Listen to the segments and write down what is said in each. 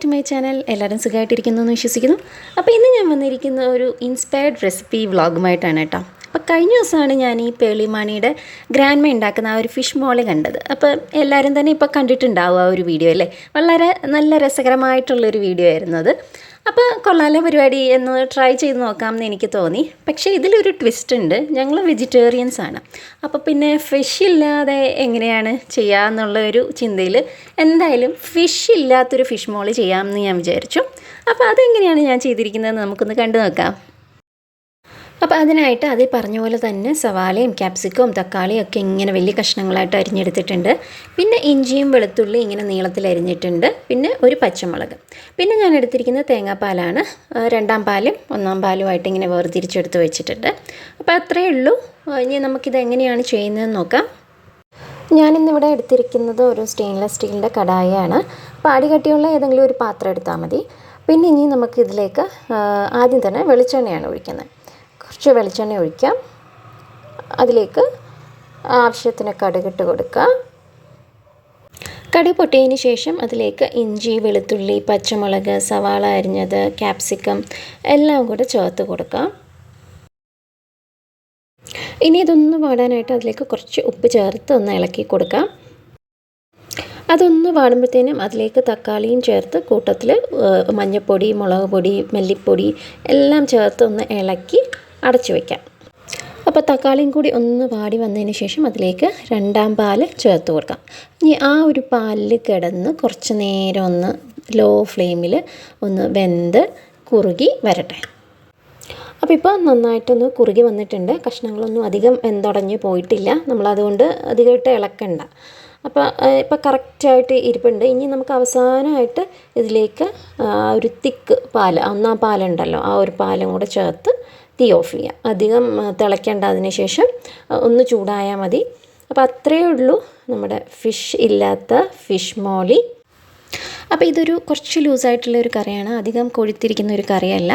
Back to my channel. എല്ലാവരും സുഖമായിട്ടിരിക്കുന്നു എന്ന് വിശ്വസിക്കുന്നു. അപ്പോൾ ഇന്ന് ഞാൻ വന്നിരിക്കുന്ന ഒരു ഇൻസ്പയർഡ് റെസിപ്പി വ്ളോഗുമായിട്ടാണ് കേട്ടോ. അപ്പോൾ കഴിഞ്ഞ ദിവസമാണ് ഞാൻ ഈ പേളിമാണിയുടെ ഗ്രാൻഡ്മ ഉണ്ടാക്കുന്ന ആ ഒരു ഫിഷ് മോളി കണ്ടത്. അപ്പോൾ എല്ലാവരും തന്നെ ഇപ്പോൾ കണ്ടിട്ടുണ്ടാവും ആ ഒരു വീഡിയോ അല്ലേ. വളരെ നല്ല രസകരമായിട്ടുള്ളൊരു വീഡിയോ ആയിരുന്നു അത്. അപ്പോൾ കൊള്ളാല പരിപാടി എന്ന് ട്രൈ ചെയ്ത് നോക്കാമെന്ന് എനിക്ക് തോന്നി. പക്ഷേ ഇതിലൊരു ട്വിസ്റ്റ് ഉണ്ട്. ഞങ്ങൾ വെജിറ്റേറിയൻസ് ആണ്. അപ്പോൾ പിന്നെ ഫിഷ് ഇല്ലാതെ എങ്ങനെയാണ് ചെയ്യാമെന്നുള്ള ഒരു ചിന്തയിൽ എന്തായാലും ഫിഷ് ഇല്ലാത്തൊരു ഫിഷ് മോളി ചെയ്യാമെന്ന് ഞാൻ വിചാരിച്ചു. അപ്പോൾ അതെങ്ങനെയാണ് ഞാൻ ചെയ്തിരിക്കുന്നതെന്ന് നമുക്കൊന്ന് കണ്ടു നോക്കാം. അപ്പോൾ അതിനായിട്ട് അതിൽ പറഞ്ഞ പോലെ തന്നെ സവാളയും ക്യാപ്സിക്കവും തക്കാളിയും ഒക്കെ ഇങ്ങനെ വലിയ കഷ്ണങ്ങളായിട്ട് അരിഞ്ഞെടുത്തിട്ടുണ്ട്. പിന്നെ ഇഞ്ചിയും വെളുത്തുള്ളി ഇങ്ങനെ നീളത്തിൽ അരിഞ്ഞിട്ടുണ്ട്. പിന്നെ ഒരു പച്ചമുളക്. പിന്നെ ഞാൻ എടുത്തിരിക്കുന്നത് തേങ്ങാപ്പാലാണ്. രണ്ടാം പാലും ഒന്നാം പാലുമായിട്ട് ഇങ്ങനെ വേർതിരിച്ചെടുത്ത് വെച്ചിട്ടുണ്ട്. അപ്പോൾ അത്രയേ ഉള്ളൂ. ഇനി നമുക്കിത് എങ്ങനെയാണ് ചെയ്യുന്നതെന്ന് നോക്കാം. ഞാനിന്നിവിടെ എടുത്തിരിക്കുന്നത് ഒരു സ്റ്റെയിൻലെസ് സ്റ്റീലിൻ്റെ കടായാണ്. അപ്പോൾ അടികട്ടിയുള്ള ഏതെങ്കിലും ഒരു പാത്രം എടുത്താൽ മതി. പിന്നെ ഇനി നമുക്കിതിലേക്ക് ആദ്യം തന്നെ വെളിച്ചെണ്ണയാണ് ഒഴിക്കുന്നത്. കുറച്ച് വെളിച്ചെണ്ണ ഒഴിക്കാം. അതിലേക്ക് ആവശ്യത്തിന് കടുകിട്ട് കൊടുക്കുക. കടുക് പൊട്ടിയതിന് ശേഷം അതിലേക്ക് ഇഞ്ചി, വെളുത്തുള്ളി, പച്ചമുളക്, സവാള അരിഞ്ഞത്, ക്യാപ്സിക്കം എല്ലാം കൂടെ ചേർത്ത് കൊടുക്കാം. ഇനി ഇതൊന്ന് വാടാനായിട്ട് അതിലേക്ക് കുറച്ച് ഉപ്പ് ചേർത്ത് ഒന്ന് ഇളക്കി കൊടുക്കാം. അതൊന്ന് വാടുമ്പോഴത്തേനും അതിലേക്ക് തക്കാളിയും ചേർത്ത് കൂട്ടത്തിൽ മഞ്ഞൾപ്പൊടി, മുളക് പൊടി, മല്ലിപ്പൊടി എല്ലാം ചേർത്ത് ഒന്ന് ഇളക്കി അടച്ചു വയ്ക്കാം. അപ്പോൾ തക്കാളിയും കൂടി ഒന്ന് വാടി വന്നതിന് ശേഷം അതിലേക്ക് രണ്ടാം പാൽ ചേർത്ത് കൊടുക്കാം. ഇനി ആ ഒരു പാലിൽ കിടന്ന് കുറച്ച് നേരം ഒന്ന് ലോ ഫ്ലെയിമിൽ ഒന്ന് വെന്ത് കുറുകി വരട്ടെ. അപ്പോൾ ഇപ്പോൾ നന്നായിട്ടൊന്ന് കുറുകി വന്നിട്ടുണ്ട്. കഷ്ണങ്ങളൊന്നും അധികം വെന്തുടഞ്ഞ് പോയിട്ടില്ല. നമ്മളതുകൊണ്ട് അധികമായിട്ട് ഇളക്കണ്ട. അപ്പോൾ ഇപ്പോൾ കറക്റ്റായിട്ട് ഇരിപ്പുണ്ട്. ഇനി നമുക്ക് അവസാനമായിട്ട് ഇതിലേക്ക് ഒരു തിക്ക് പാൽ, ഒന്നാം പാലുണ്ടല്ലോ, ആ ഒരു പാലും കൂടെ ചേർത്ത് തീ ഓഫ് ചെയ്യാം. അധികം തിളയ്ക്കേണ്ട. അതിന് ശേഷം ഒന്ന് ചൂടായാൽ മതി. അപ്പോൾ അത്രയേ ഉള്ളൂ നമ്മുടെ ഫിഷ് ഇല്ലാത്ത ഫിഷ് മോളി. അപ്പോൾ ഇതൊരു കുറച്ച് ലൂസായിട്ടുള്ള ഒരു കറിയാണ്. അധികം കൊഴുത്തിരിക്കുന്ന ഒരു കറിയല്ല.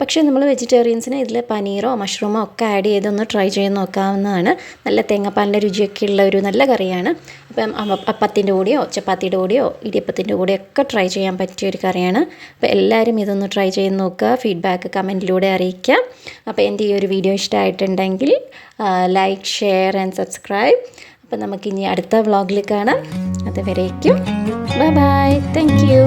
പക്ഷേ നമ്മൾ വെജിറ്റേറിയൻസിന് ഇതിൽ പനീറോ മഷ്റൂമോ ഒക്കെ ആഡ് ചെയ്തൊന്ന് ട്രൈ ചെയ്ത് നോക്കാവുന്നതാണ്. നല്ല തേങ്ങാപ്പാലിൻ്റെ രുചിയൊക്കെ ഉള്ള ഒരു നല്ല കറിയാണ്. അപ്പം അപ്പത്തിൻ്റെ കൂടെയോ ചപ്പാത്തിയുടെ കൂടെയോ ഇടിയപ്പത്തിൻ്റെ കൂടെയോ ഒക്കെ ട്രൈ ചെയ്യാൻ പറ്റിയ ഒരു കറിയാണ്. അപ്പോൾ എല്ലാവരും ഇതൊന്ന് ട്രൈ ചെയ്ത് നോക്കുക. ഫീഡ്ബാക്ക് കമൻറ്റിലൂടെ അറിയിക്കാം. അപ്പോൾ എൻ്റെ ഈ ഒരു വീഡിയോ ഇഷ്ടമായിട്ടുണ്ടെങ്കിൽ ലൈക്ക്, ഷെയർ ആൻഡ് സബ്സ്ക്രൈബ്. അപ്പോൾ നമുക്കിനി അടുത്ത വ്ളോഗിൽ കാണാം. അതുവരേക്കും ബൈ ബൈ. Thank you.